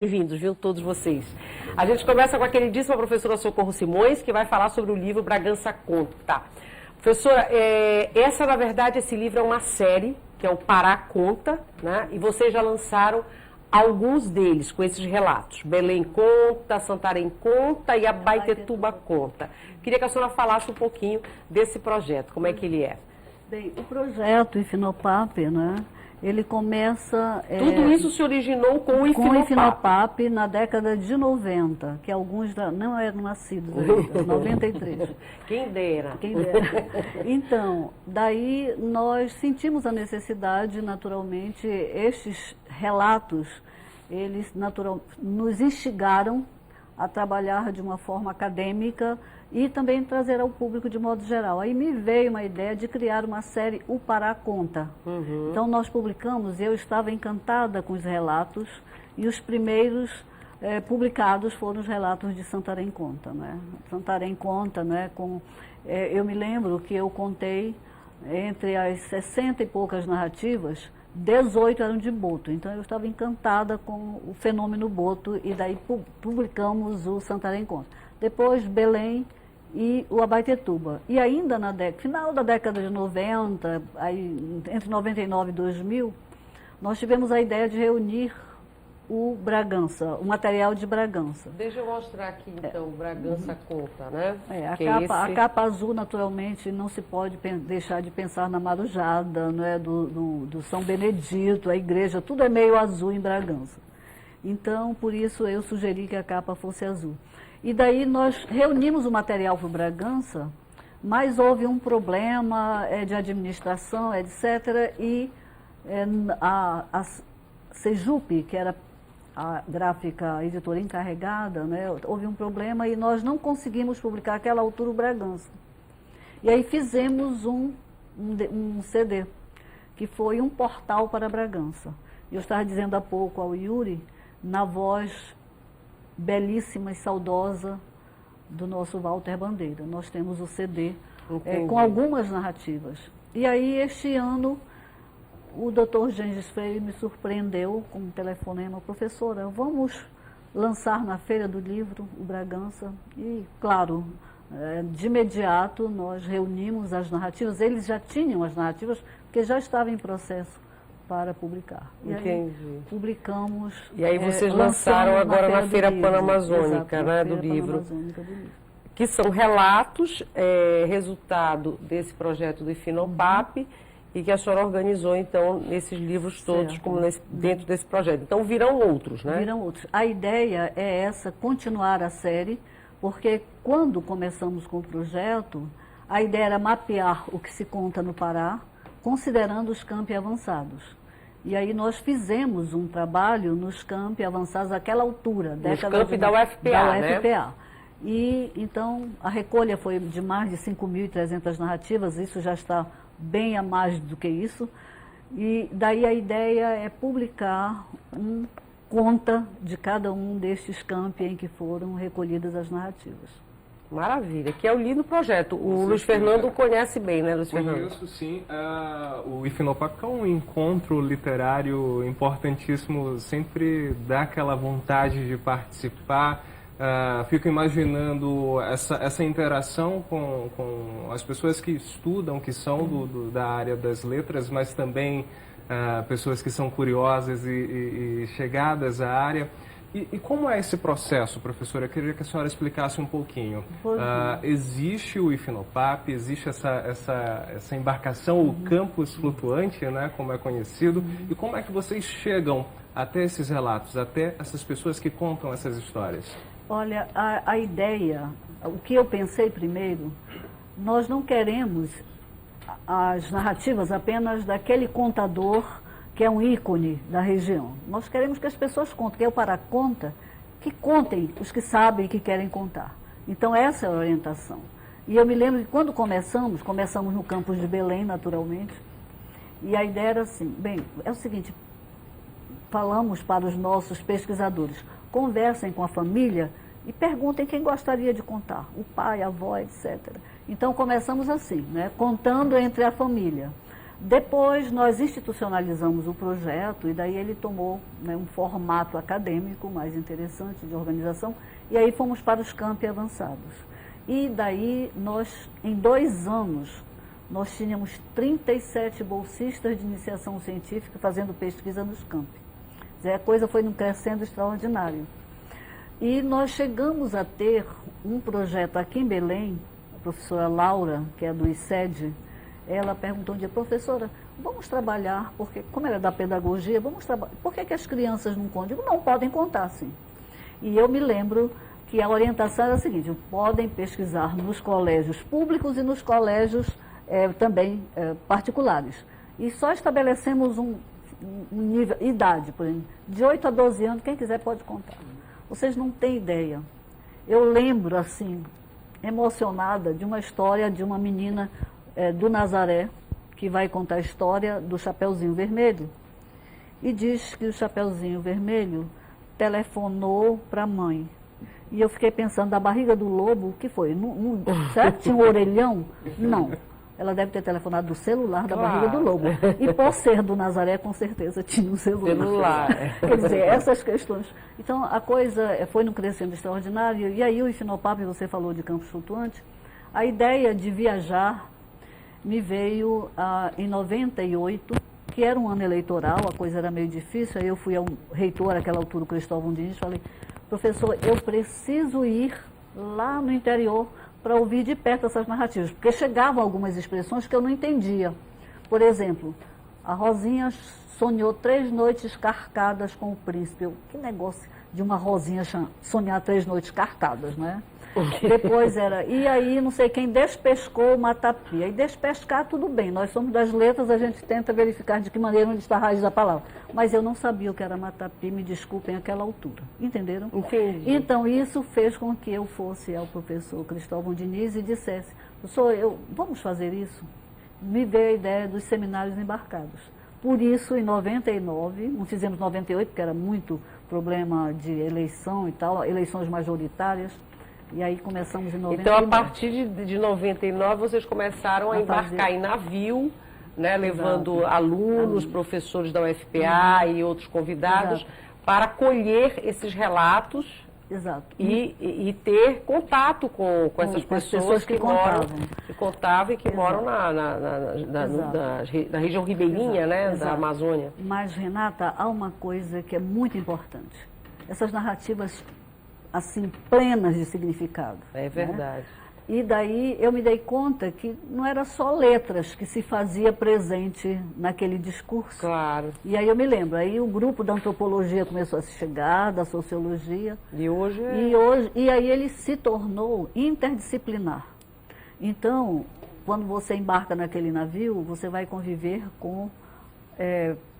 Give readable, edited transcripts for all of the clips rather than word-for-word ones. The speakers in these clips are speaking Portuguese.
Bem-vindos, viu, todos vocês. A gente começa com a queridíssima professora Socorro Simões, que vai falar sobre o livro Bragança Conta. Professora, essa, na verdade, esse livro é uma série, que é o Pará Conta, né? E vocês já lançaram alguns deles com esses relatos. Belém Conta, Santarém Conta e Abaetetuba Conta. Queria que a senhora falasse um pouquinho desse projeto, como é que ele é. Bem, o projeto Ifinopap, né? Ele começa... Tudo isso se originou com o Ifinopap. Com o Ifinopap na década de 90, que alguns não eram nascidos ainda, 93. Quem dera. Quem dera. Então, daí nós sentimos a necessidade, naturalmente, estes relatos, eles nos instigaram a trabalhar de uma forma acadêmica e também trazer ao público de modo geral. Aí me veio uma ideia de criar uma série O Pará Conta. Então nós publicamos, eu estava encantada com os relatos, e os primeiros publicados foram os relatos de Santarém Conta. Né? Santarém Conta, né? Eu me lembro que eu contei, entre as 60 e poucas narrativas, 18 eram de boto, então eu estava encantada com o fenômeno boto, e daí publicamos o Santarém Conta. Depois Belém e o Abaetetuba. E ainda final da década de 90, aí, entre 99 e 2000, nós tivemos a ideia de reunir o Bragança, o material de Bragança. Deixa eu mostrar aqui, então, o Bragança Conta, né? A capa azul, naturalmente, não se pode deixar de pensar na Marujada, não é? do São Benedito, a igreja, tudo é meio azul em Bragança. Então, por isso, eu sugeri que a capa fosse azul. E daí nós reunimos o material para o Bragança, mas houve um problema de administração, etc. E a Sejup, que era a gráfica, a editora encarregada, né, houve um problema e nós não conseguimos publicar àquela altura o Bragança. E aí fizemos um CD, que foi um portal para Bragança. Eu estava dizendo há pouco ao Yuri, na voz belíssima e saudosa do nosso Walter Bandeira. Nós temos o CD com algumas narrativas. E aí, este ano, o Dr. Gengis Freire me surpreendeu com um telefonema: professora, vamos lançar na Feira do Livro o Bragança? E, claro, de imediato nós reunimos as narrativas, eles já tinham as narrativas, porque já estava em processo para publicar. E aí publicamos. E aí vocês lançaram agora na Feira Panamazônica, né, do livro. Que são relatos, resultado desse projeto do Ifinopap, e que a senhora organizou, então, nesses livros todos, como dentro desse projeto. Então, virão outros, né? Virão outros. A ideia é essa, continuar a série, porque quando começamos com o projeto, a ideia era mapear o que se conta no Pará, considerando os campi avançados. E aí nós fizemos um trabalho nos campi avançados àquela altura. Nos campi da UFPA, né? E então a recolha foi de mais de 5.300 narrativas, isso já está bem a mais do que isso. E daí a ideia é publicar conta de cada um destes campi em que foram recolhidas as narrativas. Maravilha, que é o lindo projeto. O Luiz Fernando conhece bem, né, Luiz Fernando? Conheço, sim. O Ifinopap é um encontro literário importantíssimo, sempre dá aquela vontade de participar. Fico imaginando essa interação com as pessoas que estudam, que são da área das letras, mas também pessoas que são curiosas e chegadas à área. E como é esse processo, professora? Eu queria que a senhora explicasse um pouquinho. Existe o Ifinopap, existe essa embarcação, o campus flutuante, né, como é conhecido, e como é que vocês chegam até esses relatos, até essas pessoas que contam essas histórias? Olha, a ideia, o que eu pensei primeiro, nós não queremos as narrativas apenas daquele contador que é um ícone da região. Nós queremos que as pessoas contem, que é o Pará Conta, que contem os que sabem e que querem contar. Então essa é a orientação. E eu me lembro que quando começamos no campus de Belém, naturalmente, e a ideia era assim, bem, é o seguinte, falamos para os nossos pesquisadores, conversem com a família e perguntem quem gostaria de contar, o pai, a avó, etc. Então começamos assim, né, contando entre a família. Depois nós institucionalizamos o projeto e daí ele tomou, né, um formato acadêmico mais interessante de organização e aí fomos para os campi avançados. E daí nós, em 2 anos, nós tínhamos 37 bolsistas de iniciação científica fazendo pesquisa nos campi. A coisa foi num crescendo extraordinário. E nós chegamos a ter um projeto aqui em Belém, a professora Laura, que é do ICED, ela perguntou um dia, professora, vamos trabalhar, porque, como ela é da pedagogia, vamos trabalhar, por que as crianças não contam? Eu digo, não, podem contar, sim. E eu me lembro que a orientação era a seguinte, podem pesquisar nos colégios públicos e nos colégios também particulares. E só estabelecemos um nível, idade, por exemplo, de 8 a 12 anos, quem quiser pode contar. Vocês não têm ideia. Eu lembro, assim, emocionada de uma história de uma menina do Nazaré, que vai contar a história do Chapeuzinho Vermelho, e diz que o Chapeuzinho Vermelho telefonou para a mãe. E eu fiquei pensando, da barriga do lobo, o que foi? Será que tinha um orelhão? Não. Ela deve ter telefonado do celular da barriga do lobo. E por ser do Nazaré, com certeza tinha um celular. Quer dizer, essas questões. Então, a coisa foi num crescendo extraordinário. E aí, o IFNOPAP, você falou de campus flutuante, a ideia de viajar me veio em 98, que era um ano eleitoral, a coisa era meio difícil. Aí eu fui ao reitor, àquela altura, o Cristóvão Diniz, e falei, professor, eu preciso ir lá no interior para ouvir de perto essas narrativas, porque chegavam algumas expressões que eu não entendia. Por exemplo, a Rosinha sonhou 3 noites carcadas com o príncipe. Que negócio de uma Rosinha sonhar 3 noites carcadas, né? Depois era, e aí não sei quem despescou o Matapi. Aí despescar, tudo bem, nós somos das letras, a gente tenta verificar de que maneira onde está a raiz da palavra. Mas eu não sabia o que era Matapi, me desculpem, àquela altura. Entenderam? Entendi. Então isso fez com que eu fosse ao professor Cristóvão Diniz e dissesse, professor, vamos fazer isso? Me veio a ideia dos seminários embarcados. Por isso, em 99, não fizemos 98, porque era muito problema de eleição e tal, eleições majoritárias. E aí começamos em 99. Então, a partir de 99, vocês começaram a embarcar em navio, né, levando alunos, professores da UFPA e outros convidados, para colher esses relatos. Exato. E ter contato com essas pessoas que contavam e que moram na região ribeirinha, né, da Amazônia. Mas, Renata, há uma coisa que é muito importante. Essas narrativas, assim, plenas de significado. É verdade. Né? E daí eu me dei conta que não era só letras que se fazia presente naquele discurso. Claro. E aí eu me lembro, aí o grupo da antropologia começou a se chegar, da sociologia. E hoje E aí ele se tornou interdisciplinar. Então, quando você embarca naquele navio, você vai conviver com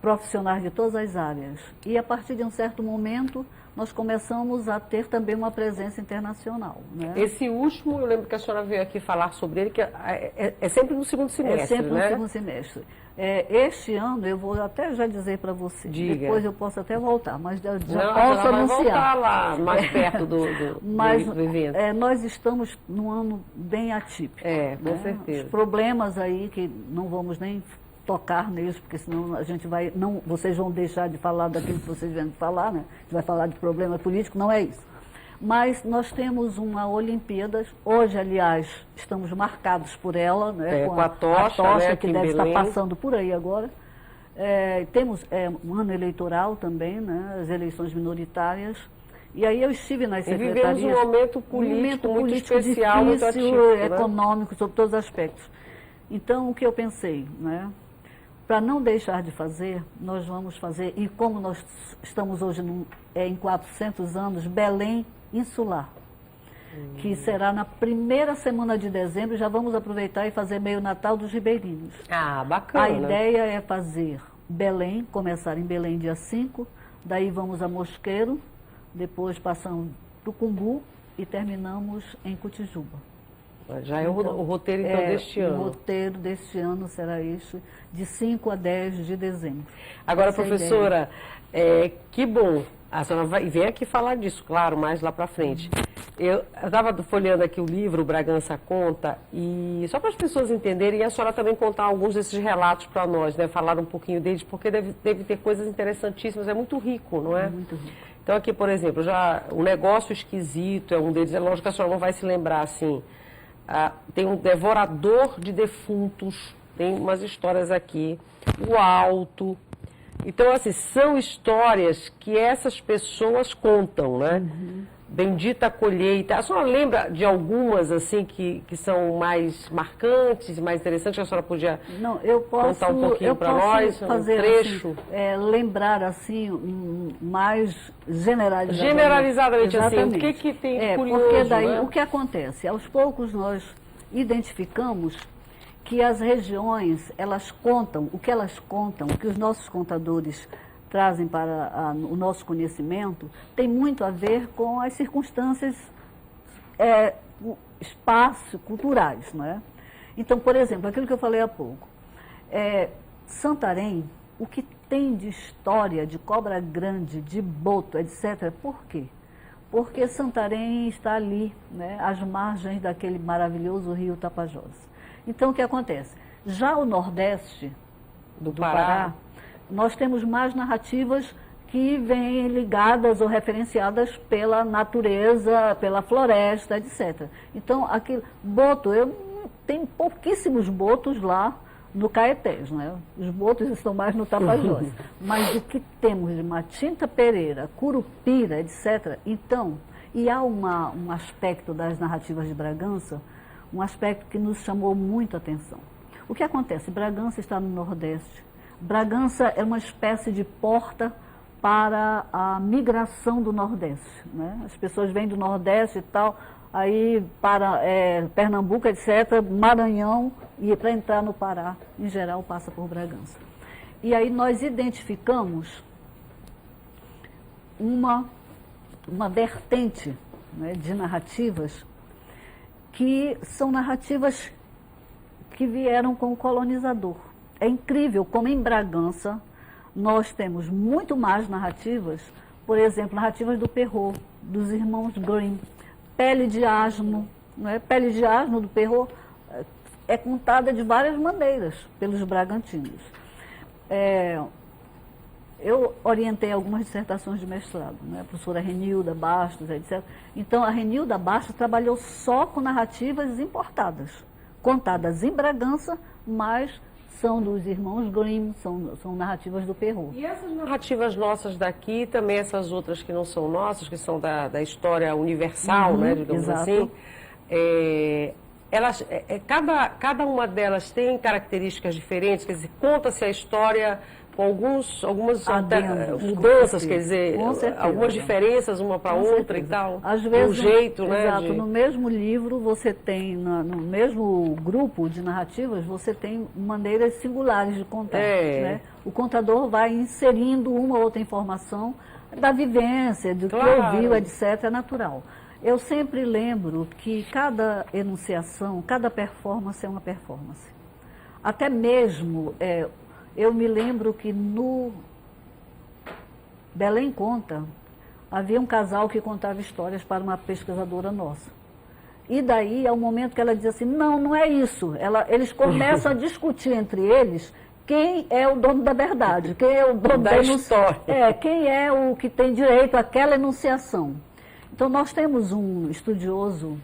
profissionais de todas as áreas. E a partir de um certo momento, nós começamos a ter também uma presença internacional. Né? Esse último, eu lembro que a senhora veio aqui falar sobre ele, que é sempre no segundo semestre, É sempre né? no segundo semestre. Este ano, eu vou até já dizer para você, depois eu posso até voltar, mas já posso anunciar. Vai voltar lá, mais perto do evento. Nós estamos num ano bem atípico. Com certeza. Os problemas aí, que não vamos nem tocar neles, porque senão a gente vai, vocês vão deixar de falar daquilo que vocês vêm de falar, né? A gente vai falar de problema político, não é isso. Mas nós temos uma Olimpíadas, hoje, aliás, estamos marcados por ela, né? Com a tocha, né, que deve estar passando por aí agora. Temos um ano eleitoral também, né? As eleições minoritárias. E aí eu estive nas secretarias. E vivemos um momento político muito especial, difícil, muito atípico, econômico, sobre todos os aspectos. Então, o que eu pensei, né? Para não deixar de fazer, nós vamos fazer, e como nós estamos hoje em 400 anos, Belém Insular, que será na primeira semana de dezembro, já vamos aproveitar e fazer meio Natal dos Ribeirinhos. Ah, bacana. A ideia é fazer Belém, começar em Belém dia 5, daí vamos a Mosqueiro, depois passamos para o Cumbu e terminamos em Cotijuba. Já é o roteiro, então, deste ano. O roteiro deste ano será isso, de 5 a 10 de dezembro. Agora, professora, que bom A senhora vem aqui falar disso, claro, mais lá para frente. Eu estava folheando aqui o livro, Bragança Conta, e só para as pessoas entenderem, e a senhora também contar alguns desses relatos para nós, né? Falar um pouquinho deles, porque deve ter coisas interessantíssimas, é muito rico, não é? É muito rico. Então aqui, por exemplo, já o Negócio Esquisito é um deles, é lógico que a senhora não vai se lembrar, assim, tem um Devorador de Defuntos, tem umas histórias aqui, o Alto. Então, assim, são histórias que essas pessoas contam, né? Bendita Colheita. A senhora lembra de algumas, assim, que são mais marcantes, mais interessantes, que a senhora podia Não, eu posso, contar um pouquinho para nós, fazer, um trecho? Assim, lembrar, assim, mais generalizadamente. Generalizadamente, Exatamente. assim, o que tem de curioso, porque daí, né? o que acontece? Aos poucos nós identificamos que as regiões, elas contam, o que elas contam, o que os nossos contadores trazem para o nosso conhecimento, tem muito a ver com as circunstâncias espaço-culturais, não é? Então, por exemplo, aquilo que eu falei há pouco, Santarém, o que tem de história de Cobra Grande, de Boto, etc., por quê? Porque Santarém está ali, né, às margens daquele maravilhoso rio Tapajós. Então, o que acontece? Já o Nordeste do Pará, nós temos mais narrativas que vêm ligadas ou referenciadas pela natureza, pela floresta, etc. Então, aqui, boto, tem pouquíssimos botos lá no Caetés, né? Os botos estão mais no Tapajós. Mas o que temos de Matinta Pereira, Curupira, etc. Então, e há um aspecto das narrativas de Bragança, um aspecto que nos chamou muito a atenção. O que acontece? Bragança está no Nordeste. Bragança é uma espécie de porta para a migração do Nordeste, né? As pessoas vêm do Nordeste e tal, aí para Pernambuco, etc., Maranhão, e para entrar no Pará, em geral, passa por Bragança. E aí nós identificamos uma vertente, né, de narrativas que são narrativas que vieram com o colonizador. É incrível como em Bragança nós temos muito mais narrativas, por exemplo, narrativas do Perrault, dos irmãos Grimm, Pele de Asno, não é? Pele de Asno do Perrault é contada de várias maneiras pelos bragantinos. Eu orientei algumas dissertações de mestrado, né? A professora Renilda Bastos, etc. Então, a Renilda Bastos trabalhou só com narrativas importadas, contadas em Bragança, mas são dos irmãos Grimm, são narrativas do Perrault. E essas narrativas nossas daqui, também essas outras que não são nossas, que são da história universal, né, digamos exato. assim, cada uma delas tem características diferentes, quer dizer, conta-se a história com algumas mudanças, quer dizer, algumas diferenças uma para outra e tal. Às vezes, um jeito, né? Exato, no mesmo livro você tem, no mesmo grupo de narrativas, você tem maneiras singulares de contar. Né? O contador vai inserindo uma ou outra informação da vivência, do que ouviu, etc., é natural. Eu sempre lembro que cada enunciação, cada performance é uma performance. Até mesmo, eu me lembro que no Belém Conta, havia um casal que contava histórias para uma pesquisadora nossa. E daí, ao momento que ela diz assim, não é isso. Eles começam a discutir entre eles quem é o dono da verdade, quem é o dono da história. Quem é o que tem direito àquela enunciação. Então, nós temos um estudioso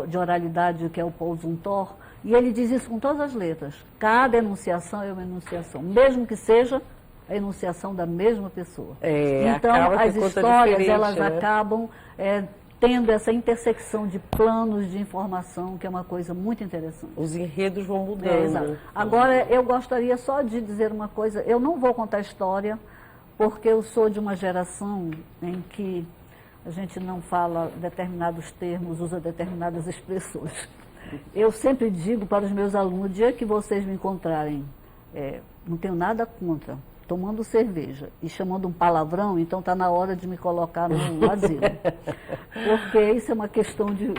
de oralidade, que é o Paul Zumthor, e ele diz isso com todas as letras. Cada enunciação é uma enunciação, mesmo que seja a enunciação da mesma pessoa. Então, as histórias, elas, né, acabam tendo essa intersecção de planos de informação, que é uma coisa muito interessante. Os enredos vão mudando. Exato. Agora, eu gostaria só de dizer uma coisa. Eu não vou contar história, porque eu sou de uma geração em que a gente não fala determinados termos, usa determinadas expressões. Eu sempre digo para os meus alunos, o dia que vocês me encontrarem, não tenho nada contra, tomando cerveja e chamando um palavrão, então está na hora de me colocar no asilo. Porque isso é uma questão de...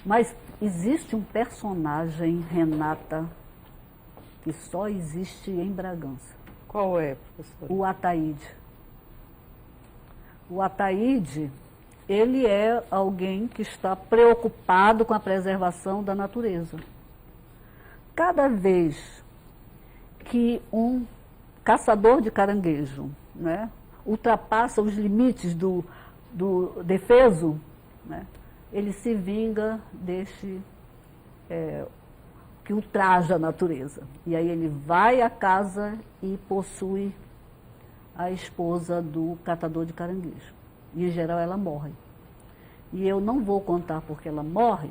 Mas existe um personagem, Renata, que só existe em Bragança. Qual é, professor? O Ataíde. O Ataíde, ele é alguém que está preocupado com a preservação da natureza. Cada vez que um caçador de caranguejo, né, ultrapassa os limites do defeso, né, ele se vinga deste que ultraja a natureza. E aí ele vai à casa e possui a esposa do catador de caranguejo. E, em geral, ela morre. E eu não vou contar porque ela morre,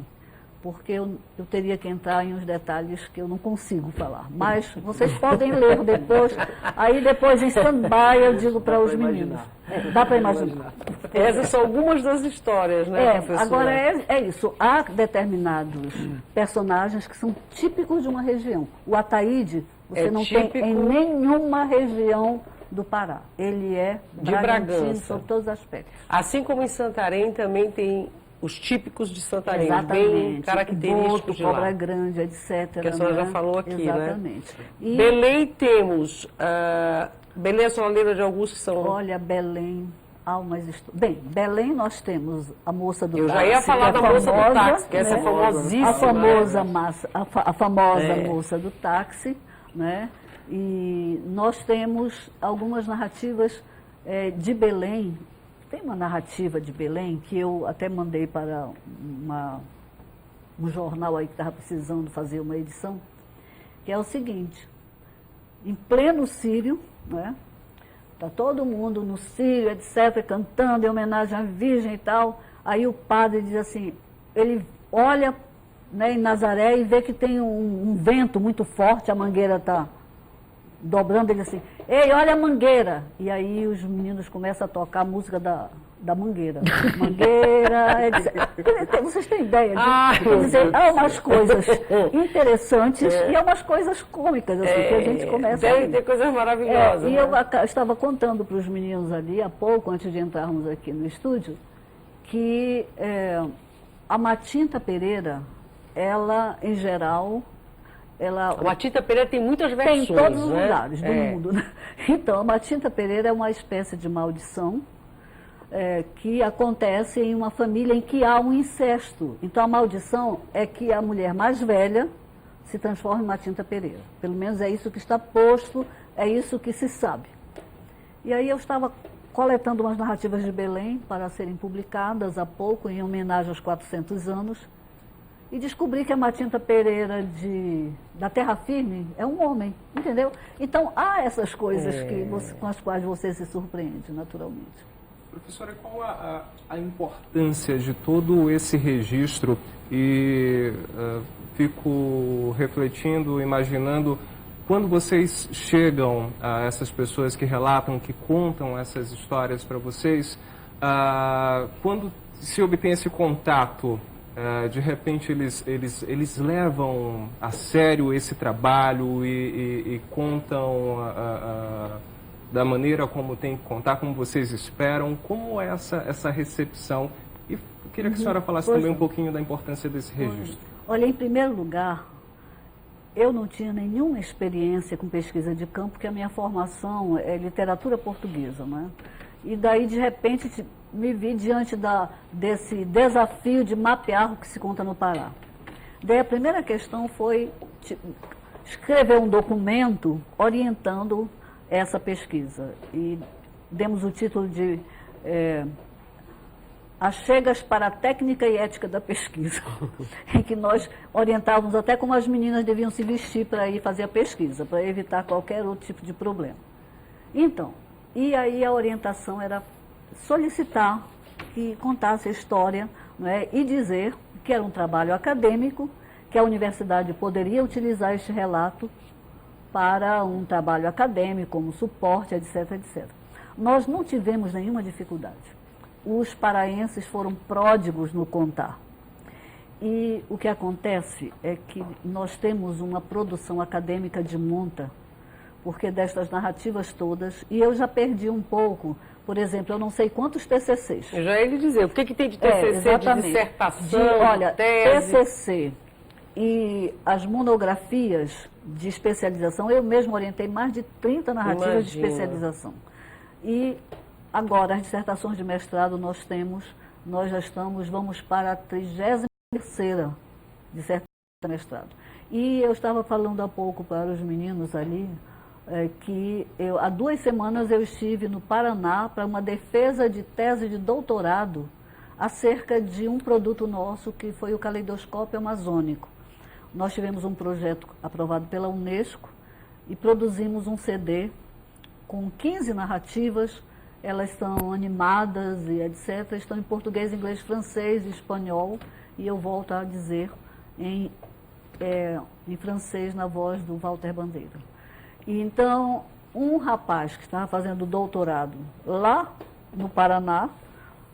porque eu teria que entrar em uns detalhes que eu não consigo falar. Mas vocês podem ler depois. Aí, depois, em stand-by, eu digo para os meninos. Dá para imaginar. Essas são algumas das histórias, né, professora? Agora, é isso. Há determinados personagens que são típicos de uma região. O Ataíde, você não tem em nenhuma região do Pará. Ele é de Bragança, sob todos os aspectos. Assim como em Santarém também tem os típicos de Santarém, exatamente, bem característicos de lá. Cobra Grande, etc. Que a senhora já falou aqui, exatamente. Né? E Belém temos, Belém, a senhora lembra de alguns que são... Olha, Belém, há umas histórias. Bem, Belém nós temos a moça do táxi. Eu já ia falar da moça do táxi, que essa é famosíssima. A famosa moça do táxi, né? E nós temos algumas narrativas de Belém. Tem uma narrativa de Belém que eu até mandei para um jornal aí que estava precisando fazer uma edição, que é o seguinte: em pleno Círio, né? Está todo mundo no Círio, etc., cantando em homenagem à Virgem e tal. Aí o padre diz assim, ele olha, né, em Nazaré e vê que tem um vento muito forte, a mangueira está dobrando, ele assim, ei, olha a mangueira. E aí os meninos começam a tocar a música da mangueira. Mangueira, etc. Vocês têm ideia? Quer dizer, há umas coisas interessantes e há umas coisas cômicas, assim, que a gente começa a Deve ter coisas maravilhosas. E eu estava contando para os meninos ali, há pouco, antes de entrarmos aqui no estúdio, que a Matinta Pereira, ela, em geral... A Matinta Pereira tem muitas versões, tem em todos os né? lugares do mundo. Né? Então, a Matinta Pereira é uma espécie de maldição que acontece em uma família em que há um incesto. Então, a maldição é que a mulher mais velha se transforma em Matinta Pereira. Pelo menos é isso que está posto, é isso que se sabe. E aí eu estava coletando umas narrativas de Belém para serem publicadas há pouco, em homenagem aos 400 anos, e descobri que a Matinta Pereira da Terra Firme é um homem, entendeu? Então, há essas coisas com as quais você se surpreende, naturalmente. Professora, qual a importância de todo esse registro? E fico refletindo, imaginando, quando vocês chegam a essas pessoas que relatam, que contam essas histórias para vocês, quando se obtém esse contato, de repente eles levam a sério esse trabalho e contam da maneira como tem que contar, como vocês esperam, como é essa recepção? E eu queria que a senhora falasse também um pouquinho da importância desse registro. Olha, em primeiro lugar, eu não tinha nenhuma experiência com pesquisa de campo, porque a minha formação é literatura portuguesa, né? E daí, de repente, me vi diante desse desafio de mapear o que se conta no Pará. Daí a primeira questão foi escrever um documento orientando essa pesquisa. E demos o título de As Chegas para a Técnica e Ética da Pesquisa, em que nós orientávamos até como as meninas deviam se vestir para ir fazer a pesquisa, para evitar qualquer outro tipo de problema. Então, e aí a orientação era solicitar que contasse a história, né, e dizer que era um trabalho acadêmico, que a universidade poderia utilizar este relato para um trabalho acadêmico, como suporte, etc, etc. Nós não tivemos nenhuma dificuldade. Os paraenses foram pródigos no contar. E o que acontece é que nós temos uma produção acadêmica de monta, porque destas narrativas todas, e eu já perdi um pouco, por exemplo, eu não sei quantos TCCs. Eu já ia lhe dizer, o que tem de TCC, de dissertação, olha, tese? TCC e as monografias de especialização, eu mesmo orientei mais de 30 narrativas de especialização. E agora, as dissertações de mestrado nós já vamos para a 33ª dissertação de mestrado. E eu estava falando há pouco para os meninos ali, que há 2 semanas eu estive no Paraná para uma defesa de tese de doutorado acerca de um produto nosso que foi o caleidoscópio amazônico. Nós tivemos um projeto aprovado pela Unesco e produzimos um CD com 15 narrativas, elas são animadas e etc. Estão em português, inglês, francês e espanhol, e eu volto a dizer em francês na voz do Walter Bandeira. E então, um rapaz que estava fazendo doutorado lá no Paraná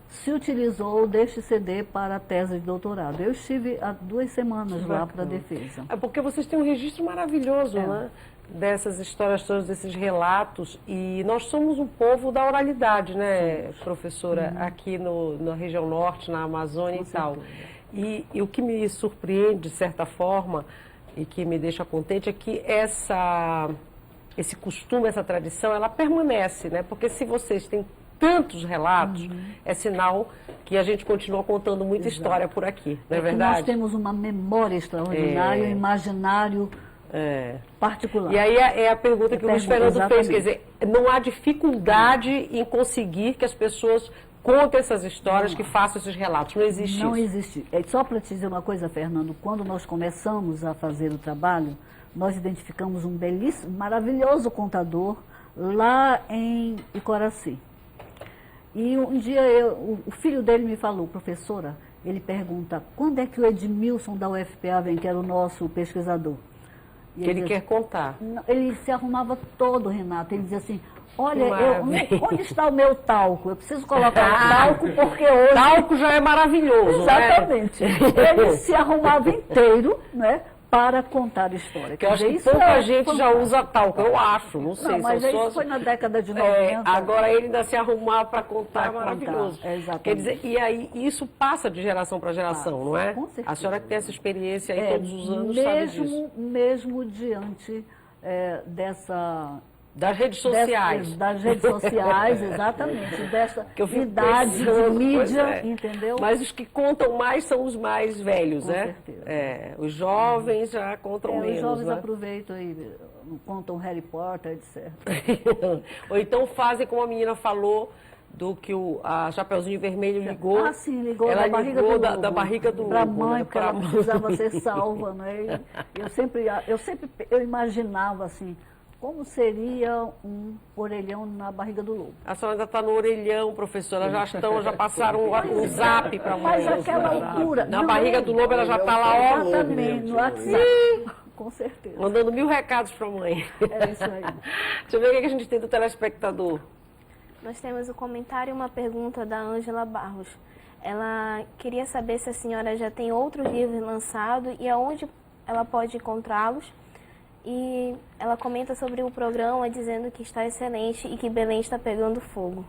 se utilizou deste CD para a tese de doutorado. Eu estive há 2 semanas lá para a defesa. É porque vocês têm um registro maravilhoso, né? Dessas histórias todas, desses relatos, e nós somos um povo da oralidade, né, professora, aqui na região norte, na Amazônia e tal. E o que me surpreende, de certa forma, e que me deixa contente, é que esse costume, essa tradição, ela permanece, né? Porque se vocês têm tantos relatos, é sinal que a gente continua contando muita história por aqui, não é verdade? Nós temos uma memória extraordinária, um imaginário particular. E aí é a pergunta que o Luiz Fernando fez, quer dizer, não há dificuldade em conseguir que as pessoas contem essas histórias, que façam esses relatos, não existe isso. Não existe. Só para te dizer uma coisa, Fernando, quando nós começamos a fazer o trabalho, nós identificamos um belíssimo, maravilhoso contador lá em Icoraci. E um dia o filho dele me falou, professora, ele pergunta, quando é que o Edmilson da UFPA vem, que era o nosso pesquisador? E ele quer contar. Ele se arrumava todo, Renato. Ele dizia assim, olha, onde está o meu talco? Eu preciso colocar o talco porque hoje... Talco já é maravilhoso, exatamente. Né? Ele se arrumava inteiro, né? Para contar a história. Eu acho que pouca gente já usa talco, eu acho, não sei. Não, mas isso foi na década de 90. Agora ele ainda se arrumar para contar, é maravilhoso. Exatamente. Quer dizer, e aí isso passa de geração para geração, não é? Com certeza. A senhora que tem essa experiência aí todos os anos sabe disso. Mesmo diante dessa... Das redes sociais. Das redes sociais, exatamente. Dessa idade de mídia, entendeu? Mas os que contam mais são os mais velhos, né? Com certeza. Os jovens já contam menos, os jovens né? aproveitam e contam Harry Potter, etc. Ou então fazem como a menina falou, do que a Chapeuzinho Vermelho ligou. Ah, sim, ligou ela da barriga ligou do lobo. Da barriga do para a lobo, mãe, né? porque ela precisava ser salva, né? Eu imaginava assim, como seria um orelhão na barriga do lobo. A senhora ainda está no orelhão, professora, já passaram um zap para a mãe. Mas aquela altura... Na barriga do lobo ela já está lá, ó. Exatamente, no WhatsApp. Com certeza. Mandando 1000 recados para a mãe. É isso aí. Deixa eu ver o que a gente tem do telespectador. Nós temos um comentário e uma pergunta da Ângela Barros. Ela queria saber se a senhora já tem outros livros lançados e aonde ela pode encontrá-los. E ela comenta sobre o programa, dizendo que está excelente e que Belém está pegando fogo.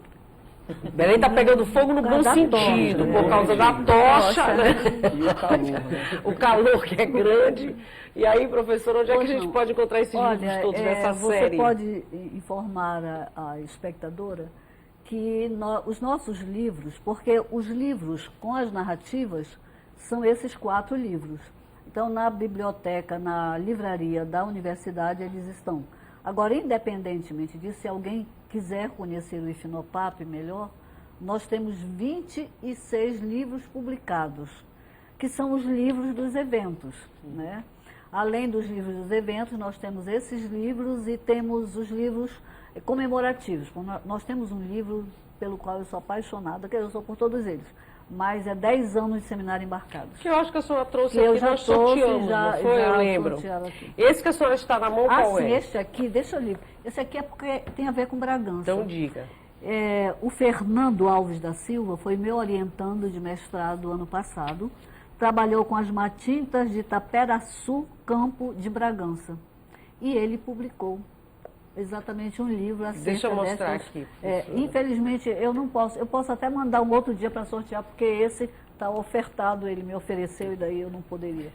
Belém está pegando fogo no bom sentido, por causa da tocha, né? E o calor. O calor que é grande. E aí, professora, onde é que a gente pode encontrar esses livros todos nessa série? Você pode informar a espectadora que os nossos livros, porque os livros com as narrativas são esses 4 livros. Então, na biblioteca, na livraria da universidade, eles estão. Agora, independentemente disso, se alguém quiser conhecer o IFNOPAP melhor, nós temos 26 livros publicados, que são os livros dos eventos, né? Além dos livros dos eventos, nós temos esses livros e temos os livros comemorativos. Nós temos um livro pelo qual eu sou apaixonada, que eu sou por todos eles. Mas é 10 anos de seminário embarcados. Que eu acho que a senhora trouxe que aqui, nós sorteamos, não foi? Eu lembro. Esse que a senhora está na mão, qual sim, é? este aqui, deixa eu ler. Esse aqui é porque tem a ver com Bragança. Então diga. O Fernando Alves da Silva foi meu orientando de mestrado ano passado. Trabalhou com as matintas de Taperaçu, Campo de Bragança. E ele publicou exatamente um livro acerca Deixa eu mostrar dessas, aqui. infelizmente, eu não posso. Eu posso até mandar um outro dia para sortear, porque esse está ofertado, ele me ofereceu e daí eu não poderia.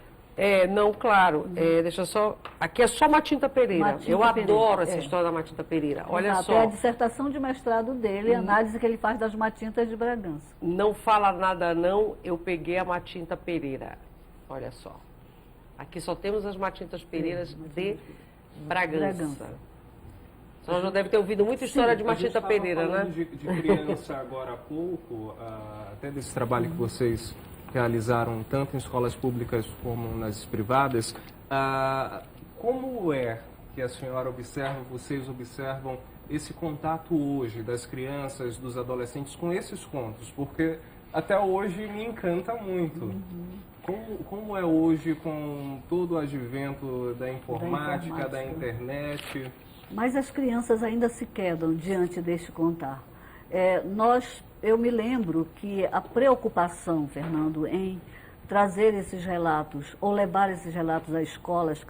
Não, claro. Deixa só. Aqui é só Matinta Pereira. Matinta Eu Pereira, adoro essa história da Matinta Pereira. Olha Exato, só. é a dissertação de mestrado dele, a análise que ele faz das matintas de Bragança. Não fala nada não, eu peguei a Matinta Pereira. Olha só. Aqui só temos as Matintas Pereiras de Bragança. A senhora já deve ter ouvido muita história de Matinta Pereira, né? De criança agora há pouco, até desse trabalho que vocês realizaram tanto em escolas públicas como nas privadas. Como é que a senhora observa, vocês observam esse contato hoje das crianças, dos adolescentes com esses contos? Porque até hoje me encanta muito. Como é hoje com todo o advento da informática, da internet? Mas as crianças ainda se quedam diante deste contar. Eu me lembro que a preocupação, Fernando, em trazer esses relatos ou levar esses relatos às escolas,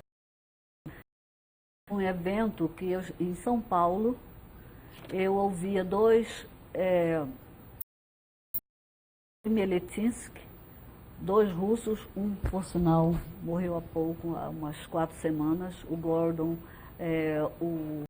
um evento que em São Paulo eu ouvia dois Meletinsky, dois russos, um por sinal morreu há pouco, há umas 4 semanas, o Gordon, o